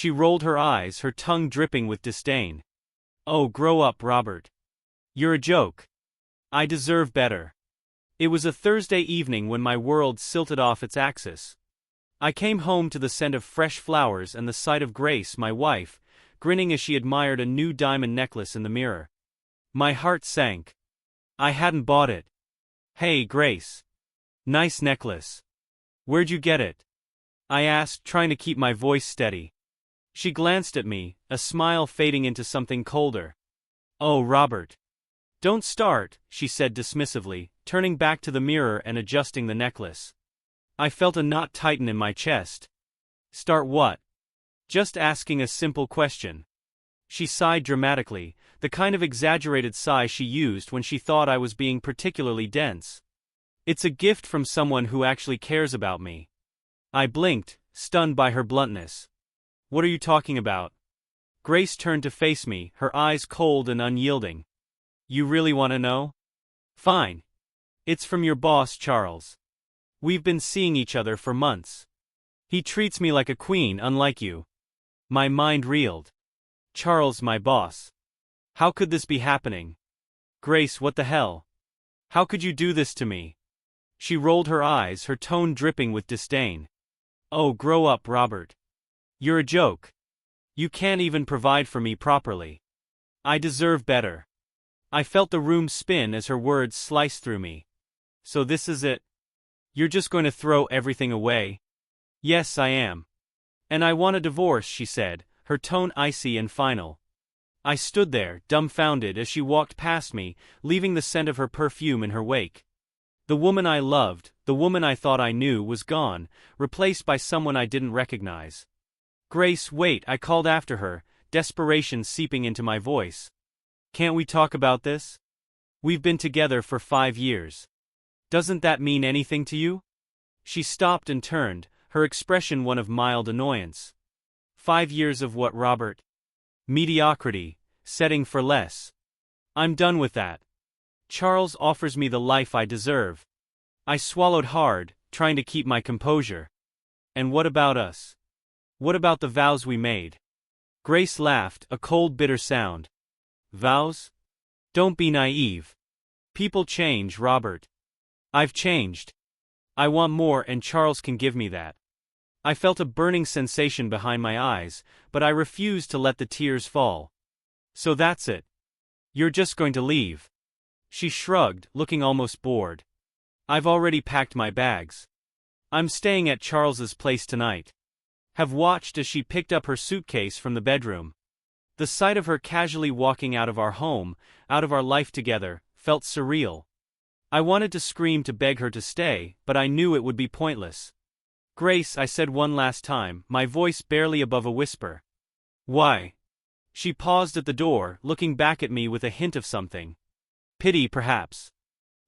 She rolled her eyes, her tongue dripping with disdain. Oh, grow up, Robert. You're a joke. I deserve better. It was a Thursday evening when my world silted off its axis. I came home to the scent of fresh flowers and the sight of Grace, my wife, grinning as she admired a new diamond necklace in the mirror. My heart sank. I hadn't bought it. Hey, Grace. Nice necklace. Where'd you get it? I asked, trying to keep my voice steady. She glanced at me, a smile fading into something colder. Oh, Robert. Don't start, she said dismissively, turning back to the mirror and adjusting the necklace. I felt a knot tighten in my chest. Start what? Just asking a simple question. She sighed dramatically, the kind of exaggerated sigh she used when she thought I was being particularly dense. It's a gift from someone who actually cares about me. I blinked, stunned by her bluntness. What are you talking about? Grace turned to face me, her eyes cold and unyielding. You really want to know? Fine. It's from your boss, Charles. We've been seeing each other for months. He treats me like a queen, unlike you. My mind reeled. Charles, my boss. How could this be happening? Grace, what the hell? How could you do this to me? She rolled her eyes, her tone dripping with disdain. Oh, grow up, Robert. You're a joke. You can't even provide for me properly. I deserve better. I felt the room spin as her words sliced through me. So this is it? You're just going to throw everything away? Yes, I am. And I want a divorce, she said, her tone icy and final. I stood there, dumbfounded, as she walked past me, leaving the scent of her perfume in her wake. The woman I loved, the woman I thought I knew, was gone, replaced by someone I didn't recognize. Grace, wait, I called after her, desperation seeping into my voice. Can't we talk about this? We've been together for 5 years. Doesn't that mean anything to you? She stopped and turned, her expression one of mild annoyance. 5 years of what, Robert? Mediocrity, setting for less. I'm done with that. Charles offers me the life I deserve. I swallowed hard, trying to keep my composure. And what about us? What about the vows we made? Grace laughed, a cold, bitter sound. Vows? Don't be naive. People change, Robert. I've changed. I want more, and Charles can give me that. I felt a burning sensation behind my eyes, but I refused to let the tears fall. So that's it. You're just going to leave. She shrugged, looking almost bored. I've already packed my bags. I'm staying at Charles's place tonight. Have watched as she picked up her suitcase from the bedroom. The sight of her casually walking out of our home, out of our life together, felt surreal. I wanted to scream to beg her to stay, but I knew it would be pointless. Grace, I said one last time, my voice barely above a whisper. Why? She paused at the door, looking back at me with a hint of something. Pity, perhaps.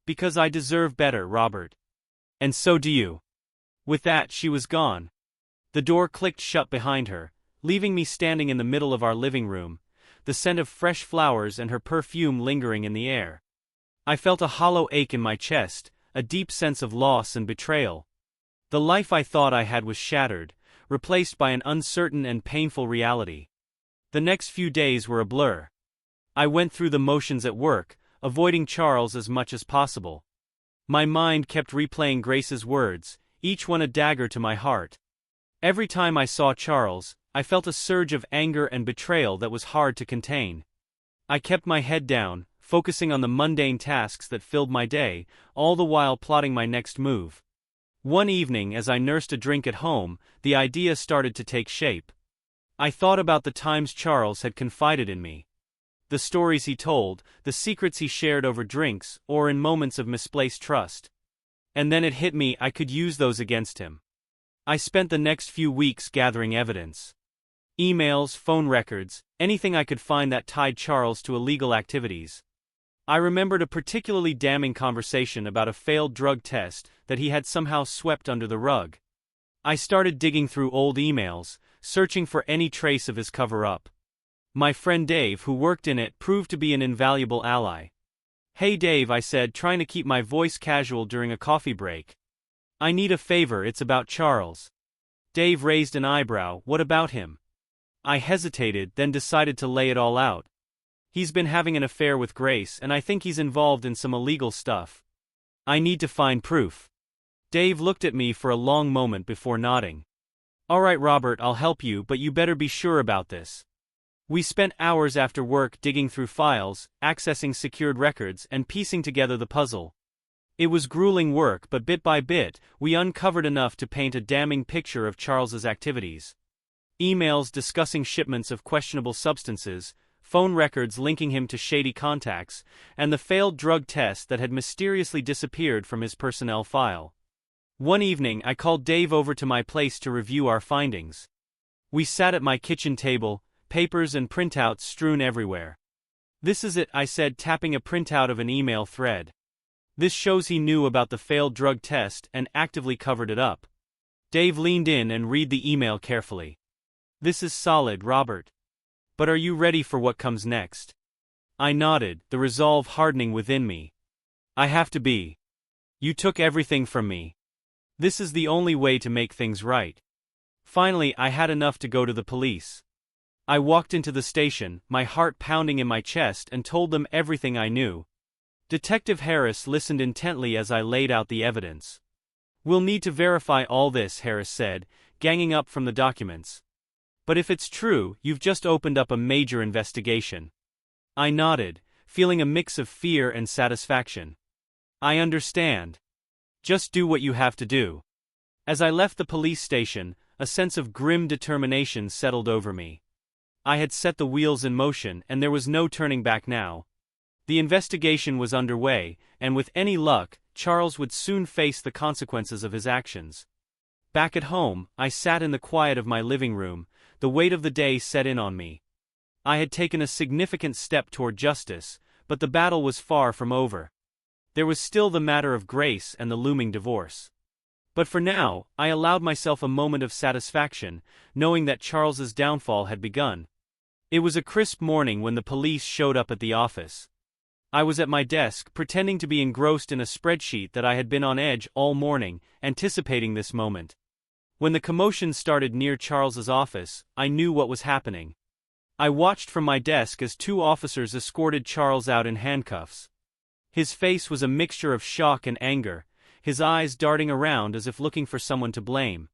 Because I deserve better, Robert. And so do you. With that, she was gone. The door clicked shut behind her, leaving me standing in the middle of our living room, the scent of fresh flowers and her perfume lingering in the air. I felt a hollow ache in my chest, a deep sense of loss and betrayal. The life I thought I had was shattered, replaced by an uncertain and painful reality. The next few days were a blur. I went through the motions at work, avoiding Charles as much as possible. My mind kept replaying Grace's words, each one a dagger to my heart. Every time I saw Charles, I felt a surge of anger and betrayal that was hard to contain. I kept my head down, focusing on the mundane tasks that filled my day, all the while plotting my next move. One evening, as I nursed a drink at home, the idea started to take shape. I thought about the times Charles had confided in me. The stories he told, the secrets he shared over drinks, or in moments of misplaced trust. And then it hit me, I could use those against him. I spent the next few weeks gathering evidence. Emails, phone records, anything I could find that tied Charles to illegal activities. I remembered a particularly damning conversation about a failed drug test that he had somehow swept under the rug. I started digging through old emails, searching for any trace of his cover-up. My friend Dave, who worked in it, proved to be an invaluable ally. Hey Dave, I said, trying to keep my voice casual during a coffee break. I need a favor, it's about Charles. Dave raised an eyebrow, what about him? I hesitated, then decided to lay it all out. He's been having an affair with Grace, and I think he's involved in some illegal stuff. I need to find proof. Dave looked at me for a long moment before nodding. All right, Robert, I'll help you, but you better be sure about this. We spent hours after work digging through files, accessing secured records, and piecing together the puzzle. It was grueling work, but bit by bit, we uncovered enough to paint a damning picture of Charles's activities. Emails discussing shipments of questionable substances, phone records linking him to shady contacts, and the failed drug test that had mysteriously disappeared from his personnel file. One evening, I called Dave over to my place to review our findings. We sat at my kitchen table, papers and printouts strewn everywhere. This is it, I said, tapping a printout of an email thread. This shows he knew about the failed drug test and actively covered it up. Dave leaned in and read the email carefully. This is solid, Robert. But are you ready for what comes next? I nodded, the resolve hardening within me. I have to be. You took everything from me. This is the only way to make things right. Finally, I had enough to go to the police. I walked into the station, my heart pounding in my chest, and told them everything I knew. Detective Harris listened intently as I laid out the evidence. We'll need to verify all this, Harris said, ganging up from the documents. But if it's true, you've just opened up a major investigation. I nodded, feeling a mix of fear and satisfaction. I understand. Just do what you have to do. As I left the police station, a sense of grim determination settled over me. I had set the wheels in motion, and there was no turning back now. The investigation was underway, and with any luck, Charles would soon face the consequences of his actions. Back at home, I sat in the quiet of my living room, the weight of the day set in on me. I had taken a significant step toward justice, but the battle was far from over. There was still the matter of Grace and the looming divorce. But for now, I allowed myself a moment of satisfaction, knowing that Charles's downfall had begun. It was a crisp morning when the police showed up at the office. I was at my desk, pretending to be engrossed in a spreadsheet that I had been on edge all morning, anticipating this moment. When the commotion started near Charles's office, I knew what was happening. I watched from my desk as two officers escorted Charles out in handcuffs. His face was a mixture of shock and anger, his eyes darting around as if looking for someone to blame.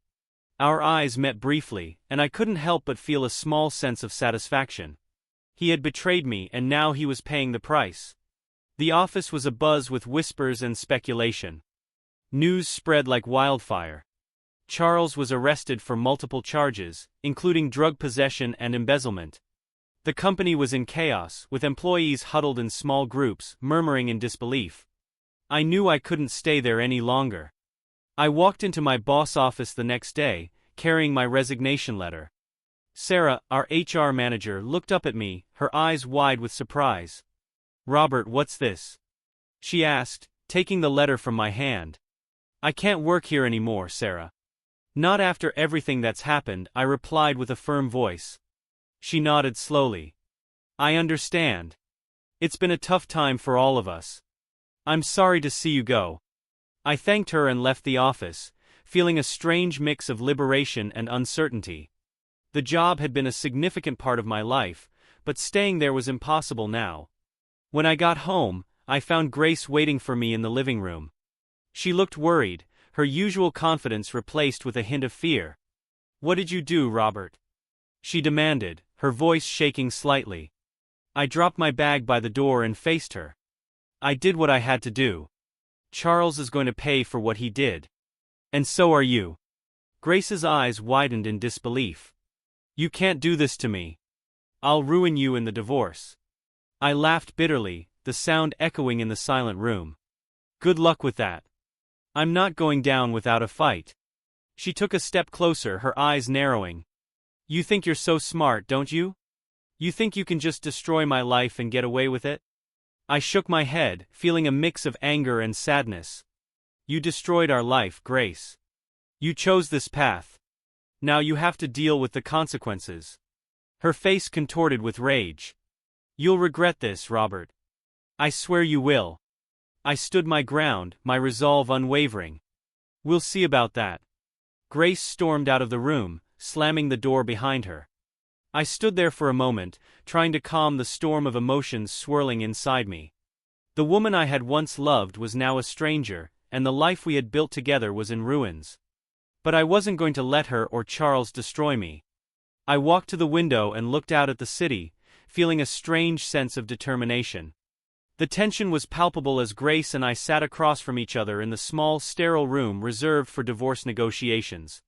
Our eyes met briefly, and I couldn't help but feel a small sense of satisfaction. He had betrayed me, and now he was paying the price. The office was abuzz with whispers and speculation. News spread like wildfire. Charles was arrested for multiple charges, including drug possession and embezzlement. The company was in chaos, with employees huddled in small groups, murmuring in disbelief. I knew I couldn't stay there any longer. I walked into my boss' office the next day, carrying my resignation letter. Sarah, our HR manager, looked up at me, her eyes wide with surprise. "Robert, what's this?" she asked, taking the letter from my hand. "I can't work here anymore, Sarah." "Not after everything that's happened," I replied with a firm voice. She nodded slowly. "I understand. It's been a tough time for all of us. I'm sorry to see you go." I thanked her and left the office, feeling a strange mix of liberation and uncertainty. The job had been a significant part of my life, but staying there was impossible now. When I got home, I found Grace waiting for me in the living room. She looked worried, her usual confidence replaced with a hint of fear. "What did you do, Robert?" she demanded, her voice shaking slightly. I dropped my bag by the door and faced her. "I did what I had to do. Charles is going to pay for what he did. And so are you." Grace's eyes widened in disbelief. "You can't do this to me. I'll ruin you in the divorce." I laughed bitterly, the sound echoing in the silent room. "Good luck with that. I'm not going down without a fight." She took a step closer, her eyes narrowing. "You think you're so smart, don't you? You think you can just destroy my life and get away with it?" I shook my head, feeling a mix of anger and sadness. "You destroyed our life, Grace. You chose this path. Now you have to deal with the consequences." Her face contorted with rage. "You'll regret this, Robert. I swear you will." I stood my ground, my resolve unwavering. "We'll see about that." Grace stormed out of the room, slamming the door behind her. I stood there for a moment, trying to calm the storm of emotions swirling inside me. The woman I had once loved was now a stranger, and the life we had built together was in ruins. But I wasn't going to let her or Charles destroy me. I walked to the window and looked out at the city, feeling a strange sense of determination. The tension was palpable as Grace and I sat across from each other in the small, sterile room reserved for divorce negotiations.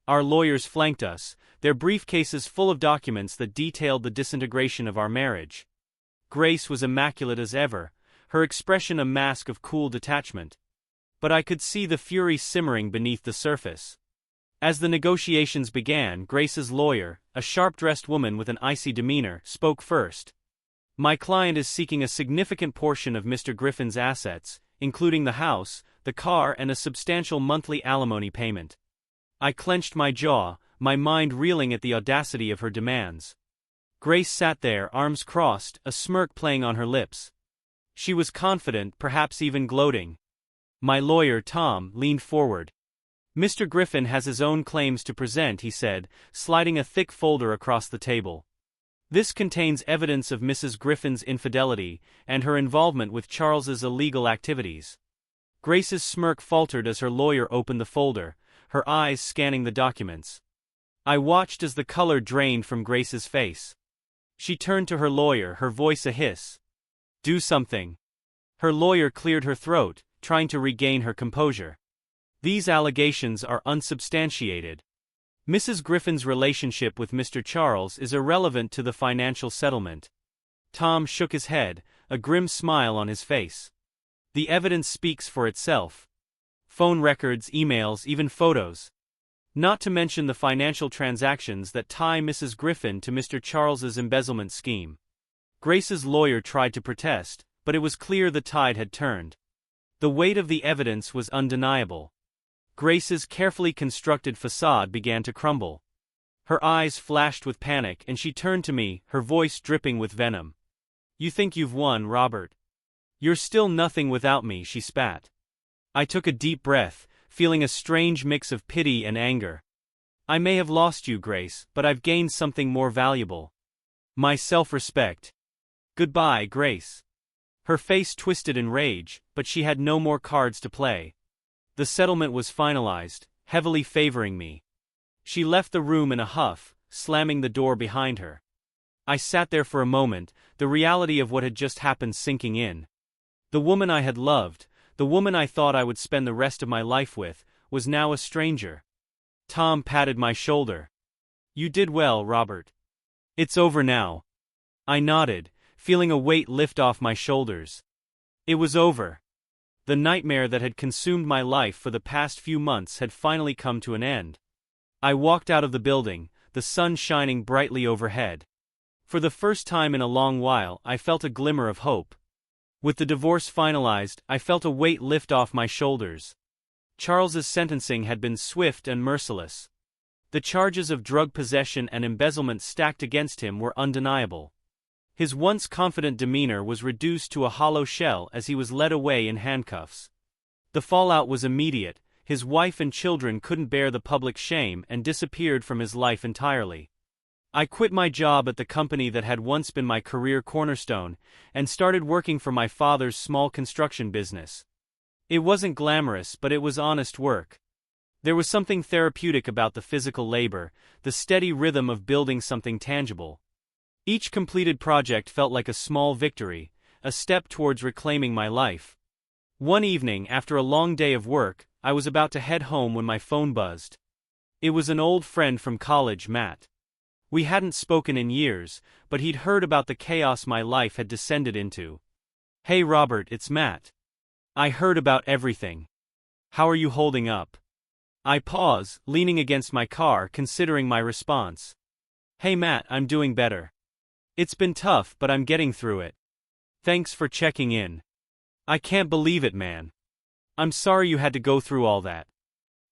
Our lawyers flanked us, their briefcases full of documents that detailed the disintegration of our marriage. Grace was immaculate as ever, her expression a mask of cool detachment. But I could see the fury simmering beneath the surface. As the negotiations began, Grace's lawyer, a sharp-dressed woman with an icy demeanor, spoke first. "My client is seeking a significant portion of Mr. Griffin's assets, including the house, the car, and a substantial monthly alimony payment." I clenched my jaw, my mind reeling at the audacity of her demands. Grace sat there, arms crossed, a smirk playing on her lips. She was confident, perhaps even gloating. My lawyer, Tom, leaned forward. "Mr. Griffin has his own claims to present," he said, sliding a thick folder across the table. "This contains evidence of Mrs. Griffin's infidelity and her involvement with Charles's illegal activities." Grace's smirk faltered as her lawyer opened the folder, her eyes scanning the documents. I watched as the color drained from Grace's face. She turned to her lawyer, her voice a hiss. "Do something." Her lawyer cleared her throat, trying to regain her composure. "These allegations are unsubstantiated. Mrs. Griffin's relationship with Mr. Charles is irrelevant to the financial settlement." Tom shook his head, a grim smile on his face. "The evidence speaks for itself. Phone records, emails, even photos. Not to mention the financial transactions that tie Mrs. Griffin to Mr. Charles's embezzlement scheme." Grace's lawyer tried to protest, but it was clear the tide had turned. The weight of the evidence was undeniable. Grace's carefully constructed facade began to crumble. Her eyes flashed with panic and she turned to me, her voice dripping with venom. "You think you've won, Robert? You're still nothing without me," she spat. I took a deep breath, feeling a strange mix of pity and anger. "I may have lost you, Grace, but I've gained something more valuable. My self-respect. Goodbye, Grace." Her face twisted in rage, but she had no more cards to play. The settlement was finalized, heavily favoring me. She left the room in a huff, slamming the door behind her. I sat there for a moment, the reality of what had just happened sinking in. The woman I had loved, the woman I thought I would spend the rest of my life with, was now a stranger. Tom patted my shoulder. "You did well, Robert. It's over now." I nodded, feeling a weight lift off my shoulders. It was over. The nightmare that had consumed my life for the past few months had finally come to an end. I walked out of the building, the sun shining brightly overhead. For the first time in a long while, I felt a glimmer of hope. With the divorce finalized, I felt a weight lift off my shoulders. Charles's sentencing had been swift and merciless. The charges of drug possession and embezzlement stacked against him were undeniable. His once confident demeanor was reduced to a hollow shell as he was led away in handcuffs. The fallout was immediate. His wife and children couldn't bear the public shame and disappeared from his life entirely. I quit my job at the company that had once been my career cornerstone and started working for my father's small construction business. It wasn't glamorous, but it was honest work. There was something therapeutic about the physical labor, the steady rhythm of building something tangible. Each completed project felt like a small victory, a step towards reclaiming my life. One evening, after a long day of work, I was about to head home when my phone buzzed. It was an old friend from college, Matt. We hadn't spoken in years, but he'd heard about the chaos my life had descended into. "Hey Robert, it's Matt. I heard about everything. How are you holding up?" I pause, leaning against my car, considering my response. "Hey Matt, I'm doing better. It's been tough, but I'm getting through it. Thanks for checking in. I can't believe it, man. I'm sorry you had to go through all that.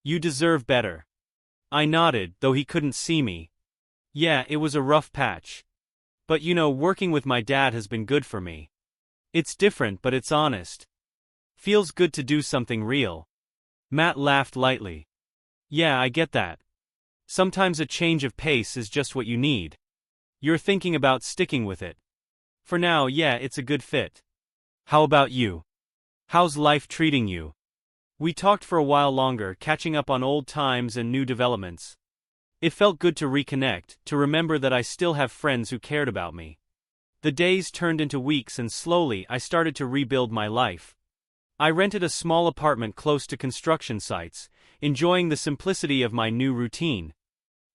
You deserve better." I nodded, though he couldn't see me. "Yeah, it was a rough patch. But working with my dad has been good for me. It's different, but it's honest. Feels good to do something real." Matt laughed lightly. "Yeah, I get that. Sometimes a change of pace is just what you need." You're thinking about sticking with it. For now, yeah, it's a good fit. How about you? How's life treating you? We talked for a while longer, catching up on old times and new developments. It felt good to reconnect, to remember that I still have friends who cared about me. The days turned into weeks and slowly I started to rebuild my life. I rented a small apartment close to construction sites, enjoying the simplicity of my new routine.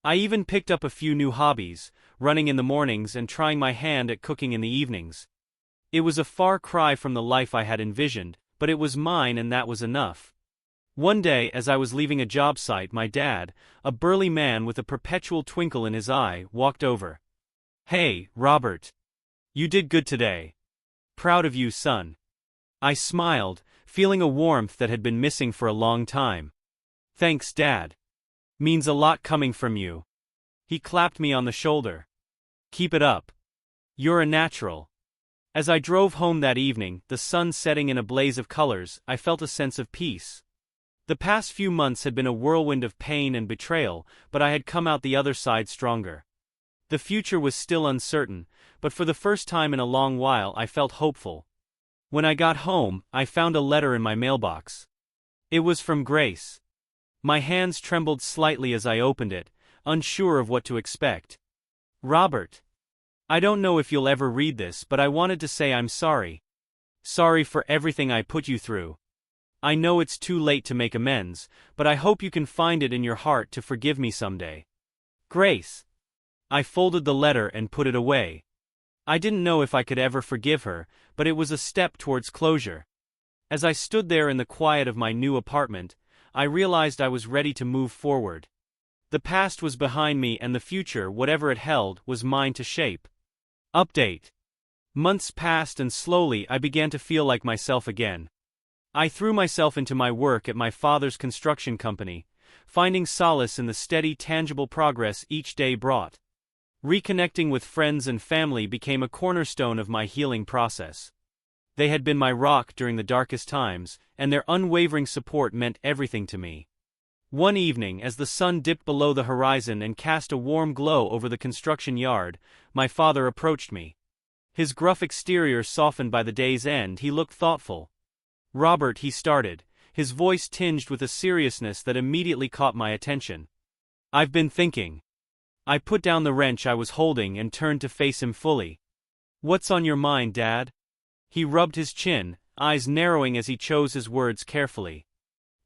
I even picked up a few new hobbies, running in the mornings and trying my hand at cooking in the evenings. It was a far cry from the life I had envisioned, but it was mine and that was enough. One day, as I was leaving a job site, my dad, a burly man with a perpetual twinkle in his eye, walked over. "Hey, Robert. You did good today. Proud of you, son." I smiled, feeling a warmth that had been missing for a long time. "Thanks, Dad. Means a lot coming from you." He clapped me on the shoulder. "Keep it up. You're a natural." As I drove home that evening, the sun setting in a blaze of colors, I felt a sense of peace. The past few months had been a whirlwind of pain and betrayal, but I had come out the other side stronger. The future was still uncertain, but for the first time in a long while I felt hopeful. When I got home, I found a letter in my mailbox. It was from Grace. My hands trembled slightly as I opened it, unsure of what to expect. "Robert. I don't know if you'll ever read this, but I wanted to say I'm sorry. Sorry for everything I put you through. I know it's too late to make amends, but I hope you can find it in your heart to forgive me someday. Grace." I folded the letter and put it away. I didn't know if I could ever forgive her, but it was a step towards closure. As I stood there in the quiet of my new apartment, I realized I was ready to move forward. The past was behind me and the future, whatever it held, was mine to shape. Update. Months passed and slowly I began to feel like myself again. I threw myself into my work at my father's construction company, finding solace in the steady, tangible progress each day brought. Reconnecting with friends and family became a cornerstone of my healing process. They had been my rock during the darkest times, and their unwavering support meant everything to me. One evening, as the sun dipped below the horizon and cast a warm glow over the construction yard, my father approached me. His gruff exterior softened by the day's end, he looked thoughtful. "Robert," he started, his voice tinged with a seriousness that immediately caught my attention. "I've been thinking." I put down the wrench I was holding and turned to face him fully. "What's on your mind, Dad?" He rubbed his chin, eyes narrowing as he chose his words carefully.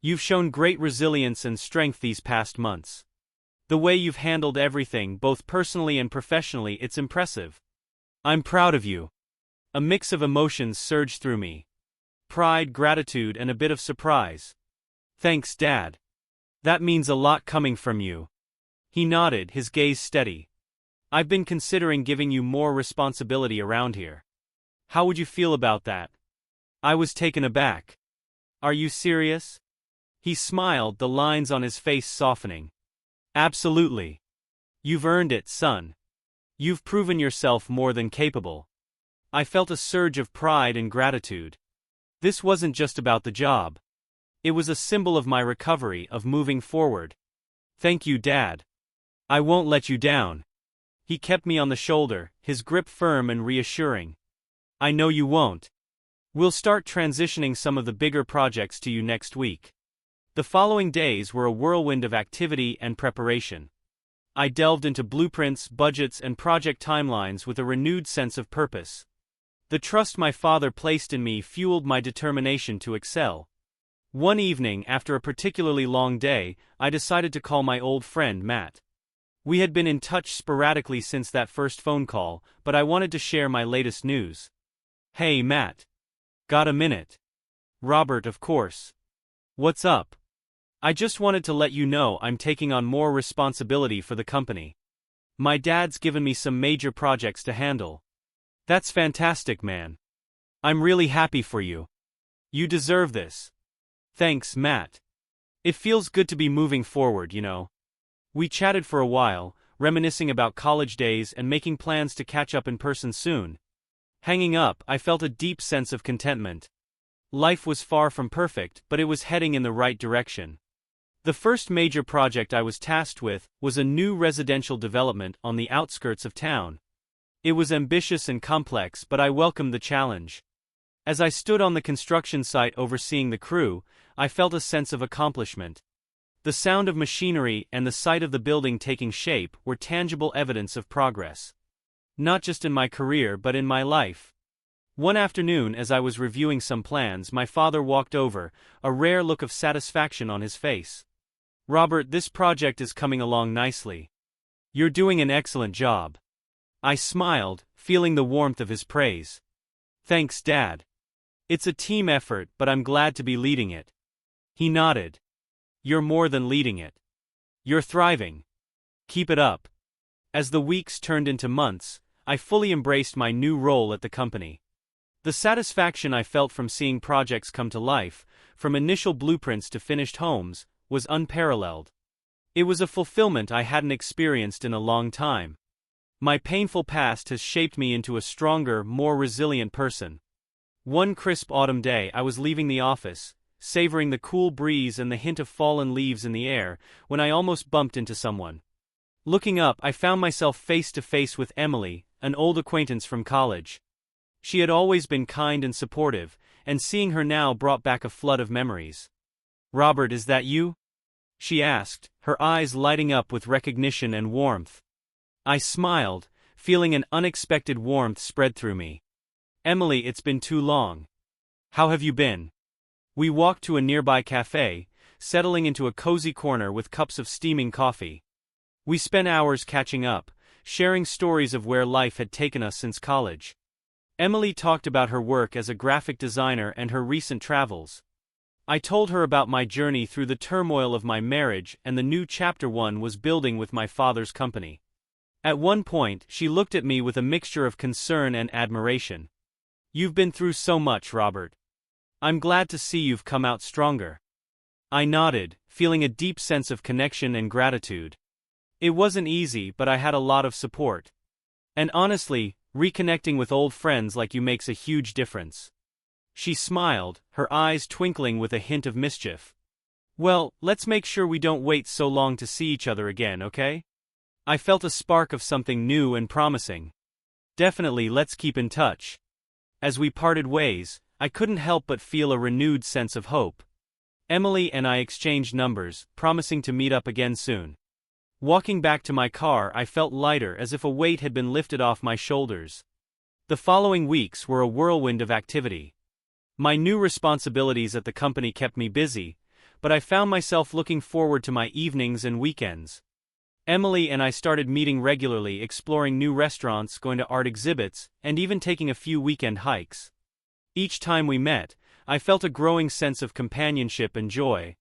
"You've shown great resilience and strength these past months. The way you've handled everything, both personally and professionally, it's impressive. I'm proud of you." A mix of emotions surged through me. Pride, gratitude, and a bit of surprise. "Thanks, Dad. That means a lot coming from you." He nodded, his gaze steady. "I've been considering giving you more responsibility around here. How would you feel about that?" I was taken aback. "Are you serious?" He smiled, the lines on his face softening. "Absolutely. You've earned it, son. You've proven yourself more than capable." I felt a surge of pride and gratitude. This wasn't just about the job. It was a symbol of my recovery, of moving forward. "Thank you, Dad. I won't let you down." He kept me on the shoulder, his grip firm and reassuring. "I know you won't. We'll start transitioning some of the bigger projects to you next week." The following days were a whirlwind of activity and preparation. I delved into blueprints, budgets, and project timelines with a renewed sense of purpose. The trust my father placed in me fueled my determination to excel. One evening, after a particularly long day, I decided to call my old friend Matt. We had been in touch sporadically since that first phone call, but I wanted to share my latest news. "Hey, Matt. Got a minute?" "Robert, of course. What's up?" "I just wanted to let you know I'm taking on more responsibility for the company. My dad's given me some major projects to handle." "That's fantastic, man. I'm really happy for you. You deserve this." "Thanks, Matt. It feels good to be moving forward, you know." We chatted for a while, reminiscing about college days and making plans to catch up in person soon. Hanging up, I felt a deep sense of contentment. Life was far from perfect, but it was heading in the right direction. The first major project I was tasked with was a new residential development on the outskirts of town. It was ambitious and complex, but I welcomed the challenge. As I stood on the construction site overseeing the crew, I felt a sense of accomplishment. The sound of machinery and the sight of the building taking shape were tangible evidence of progress. Not just in my career but in my life. One afternoon, as I was reviewing some plans, my father walked over, a rare look of satisfaction on his face. "Robert, this project is coming along nicely. You're doing an excellent job." I smiled, feeling the warmth of his praise. "Thanks, Dad. It's a team effort, but I'm glad to be leading it." He nodded. "You're more than leading it. You're thriving. Keep it up." As the weeks turned into months, I fully embraced my new role at the company. The satisfaction I felt from seeing projects come to life, from initial blueprints to finished homes, was unparalleled. It was a fulfillment I hadn't experienced in a long time. My painful past has shaped me into a stronger, more resilient person. One crisp autumn day, I was leaving the office, savoring the cool breeze and the hint of fallen leaves in the air, when I almost bumped into someone. Looking up, I found myself face to face with Emily, an old acquaintance from college. She had always been kind and supportive, and seeing her now brought back a flood of memories. "Robert, is that you?" she asked, her eyes lighting up with recognition and warmth. I smiled, feeling an unexpected warmth spread through me. "Emily, it's been too long. How have you been?" We walked to a nearby cafe, settling into a cozy corner with cups of steaming coffee. We spent hours catching up, sharing stories of where life had taken us since college. Emily talked about her work as a graphic designer and her recent travels. I told her about my journey through the turmoil of my marriage and the new chapter one was building with my father's company. At one point, she looked at me with a mixture of concern and admiration. "You've been through so much, Robert. I'm glad to see you've come out stronger." I nodded, feeling a deep sense of connection and gratitude. It wasn't easy, but I had a lot of support. And honestly, reconnecting with old friends like you makes a huge difference. She smiled, her eyes twinkling with a hint of mischief. "Well, let's make sure we don't wait so long to see each other again, okay?" I felt a spark of something new and promising. "Definitely, let's keep in touch." As we parted ways, I couldn't help but feel a renewed sense of hope. Emily and I exchanged numbers, promising to meet up again soon. Walking back to my car, I felt lighter, as if a weight had been lifted off my shoulders. The following weeks were a whirlwind of activity. My new responsibilities at the company kept me busy, but I found myself looking forward to my evenings and weekends. Emily and I started meeting regularly, exploring new restaurants, going to art exhibits, and even taking a few weekend hikes. Each time we met, I felt a growing sense of companionship and joy.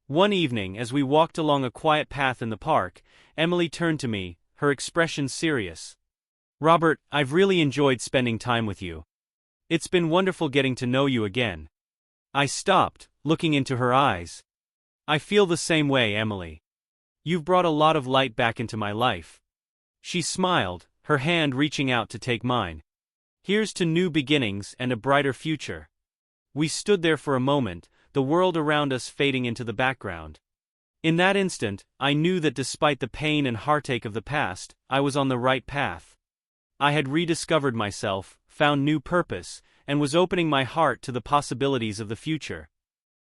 One evening, as we walked along a quiet path in the park, Emily turned to me, her expression serious. "Robert, I've really enjoyed spending time with you. It's been wonderful getting to know you again." I stopped, looking into her eyes. "I feel the same way, Emily. You've brought a lot of light back into my life." She smiled, her hand reaching out to take mine. "Here's to new beginnings and a brighter future." We stood there for a moment, the world around us fading into the background. In that instant, I knew that despite the pain and heartache of the past, I was on the right path. I had rediscovered myself, found new purpose, and was opening my heart to the possibilities of the future.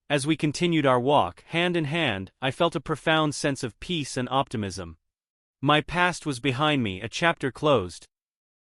As we continued our walk, hand in hand, I felt a profound sense of peace and optimism. My past was behind me, a chapter closed,